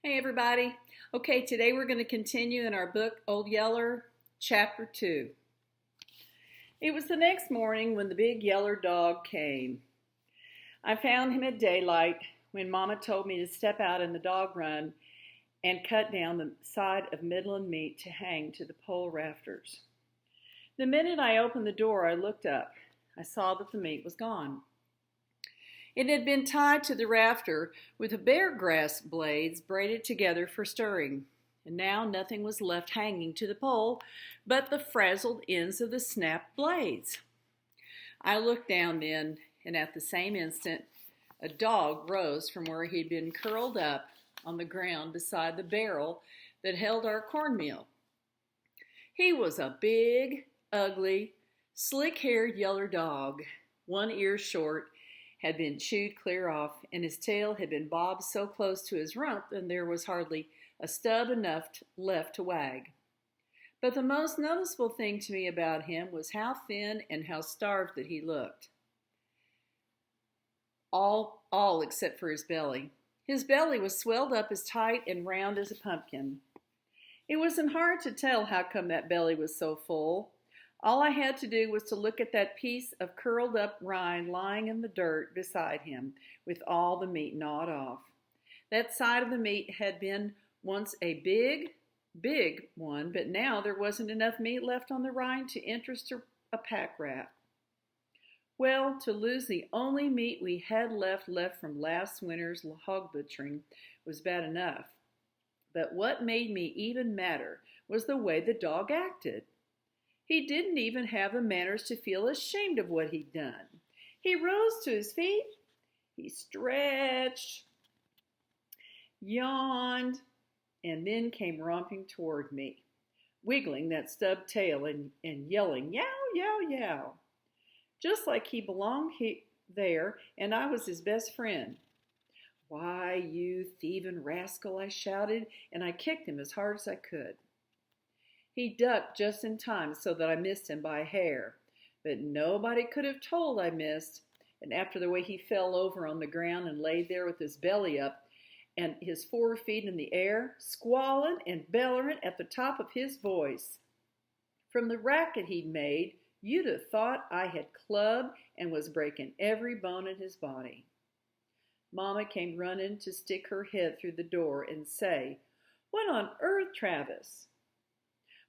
Hey everybody. Okay, today we're going to continue in our book Old Yeller, Chapter 2. It was the next morning when the big yeller dog came. I found him at daylight when Mama told me to step out in the dog run and cut down the side of Midland meat to hang to the pole rafters. The minute I opened the door, I looked up. I saw that the meat was gone. It had been tied to the rafter with bear grass blades braided together for stirring, and now nothing was left hanging to the pole but the frazzled ends of the snapped blades. I looked down then, and at the same instant, a dog rose from where he'd been curled up on the ground beside the barrel that held our cornmeal. He was a big, ugly, slick-haired yeller dog, one ear short, had been chewed clear off, and his tail had been bobbed so close to his rump that there was hardly a stub enough left to wag. But the most noticeable thing to me about him was how thin and how starved that he looked. All except for his belly. His belly was swelled up as tight and round as a pumpkin. It wasn't hard to tell how come that belly was so full. All I had to do was to look at that piece of curled up rind lying in the dirt beside him with all the meat gnawed off. That side of the meat had been once a big, big one, but now there wasn't enough meat left on the rind to interest a pack rat. Well, to lose the only meat we had left from last winter's hog butchering was bad enough. But what made me even madder was the way the dog acted. He didn't even have the manners to feel ashamed of what he'd done. He rose to his feet, he stretched, yawned, and then came romping toward me, wiggling that stubbed tail and yelling, yow, yow, yow, just like he belonged there and I was his best friend. "Why, you thieving rascal," I shouted, and I kicked him as hard as I could. He ducked just in time so that I missed him by a hair, but nobody could have told I missed, and after the way he fell over on the ground and lay there with his belly up and his 4 feet in the air, squalling and bellowing at the top of his voice. From the racket he'd made, you'd have thought I had clubbed and was breaking every bone in his body. Mama came running to stick her head through the door and say, "What on earth, Travis?"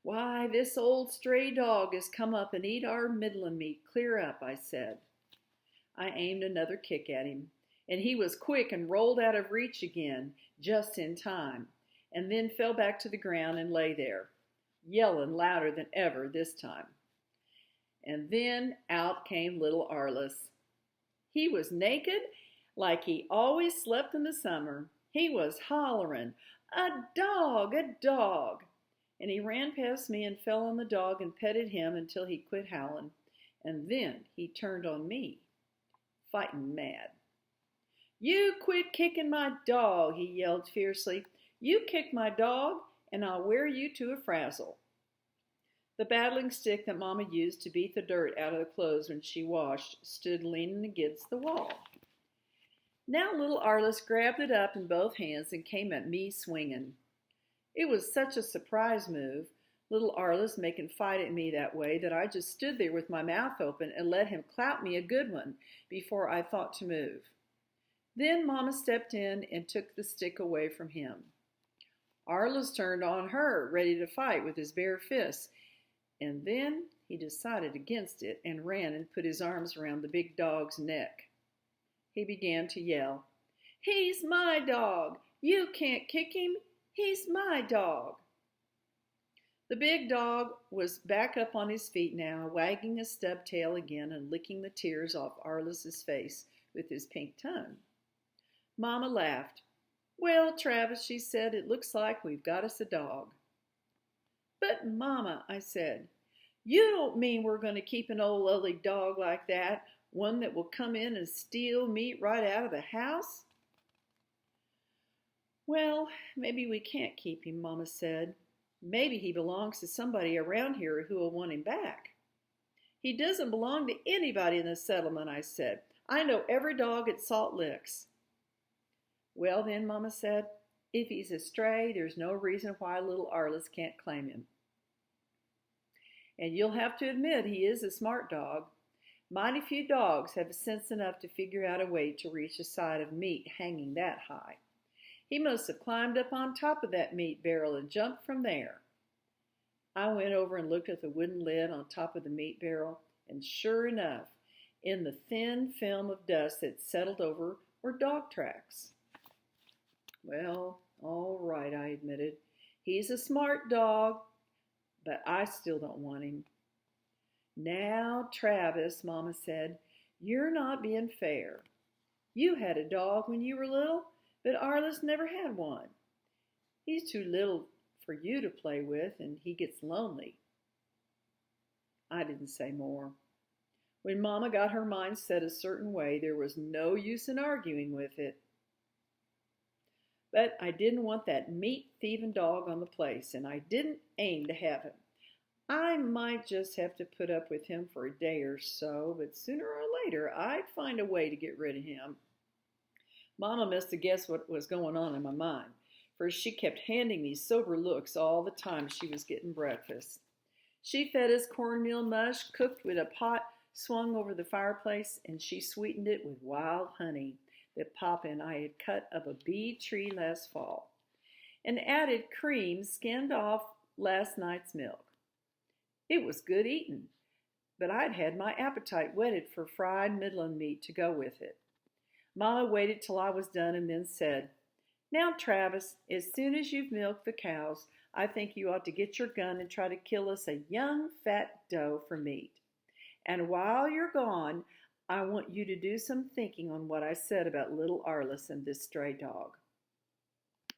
"Why, this old stray dog has come up and eat our Midland meat clear up," I said. I aimed another kick at him, and he was quick and rolled out of reach again, just in time, and then fell back to the ground and lay there, yelling louder than ever this time. And then out came little Arliss. He was naked like he always slept in the summer. He was hollering, "A dog, a dog!" And he ran past me and fell on the dog and petted him until he quit howling. And then he turned on me, fighting mad. "You quit kicking my dog," he yelled fiercely. "You kick my dog, and I'll wear you to a frazzle." The battling stick that Mama used to beat the dirt out of the clothes when she washed stood leaning against the wall. Now little Arliss grabbed it up in both hands and came at me swinging. It was such a surprise move, little Arliss making fight at me that way, that I just stood there with my mouth open and let him clout me a good one before I thought to move. Then Mama stepped in and took the stick away from him. Arliss turned on her, ready to fight with his bare fists, and then he decided against it and ran and put his arms around the big dog's neck. He began to yell, "He's my dog! You can't kick him! He's my dog!" The big dog was back up on his feet now, wagging his stub tail again and licking the tears off Arliss's face with his pink tongue. Mama laughed. "Well, Travis," she said, "it looks like we've got us a dog." "But, Mama," I said, "you don't mean we're going to keep an old ugly dog like that, one that will come in and steal meat right out of the house?" "Well, maybe we can't keep him," Mama said. "Maybe he belongs to somebody around here who will want him back." "He doesn't belong to anybody in the settlement," I said. "I know every dog at Salt Licks." "Well then," Mama said, If he's a stray, there's no reason why little Arliss can't claim him. And you'll have to admit he is a smart dog. Mighty few dogs have sense enough to figure out a way to reach a side of meat hanging that high. He must have climbed up on top of that meat barrel and jumped from there. I went over and looked at the wooden lid on top of the meat barrel, and sure enough, in the thin film of dust that settled over were dog tracks. Well, all right, I admitted. He's a smart dog, but I still don't want him. Now, Travis, Mama said, you're not being fair. You had a dog when you were little, but Arliss never had one. He's too little for you to play with, and he gets lonely. I didn't say more. When Mama got her mind set a certain way, there was no use in arguing with it. But I didn't want that meat-thieving dog on the place, and I didn't aim to have him. I might just have to put up with him for a day or so, but sooner or later I'd find a way to get rid of him. Mama must have guessed what was going on in my mind, for she kept handing me sober looks all the time she was getting breakfast. She fed us cornmeal mush cooked with a pot swung over the fireplace, and she sweetened it with wild honey that Papa and I had cut of a bee tree last fall, and added cream skimmed off last night's milk. It was good eating, but I'd had my appetite whetted for fried Midland meat to go with it. Mama waited till I was done and then said, "Now, Travis, as soon as you've milked the cows, I think you ought to get your gun and try to kill us a young fat doe for meat. And while you're gone, I want you to do some thinking on what I said about little Arliss and this stray dog."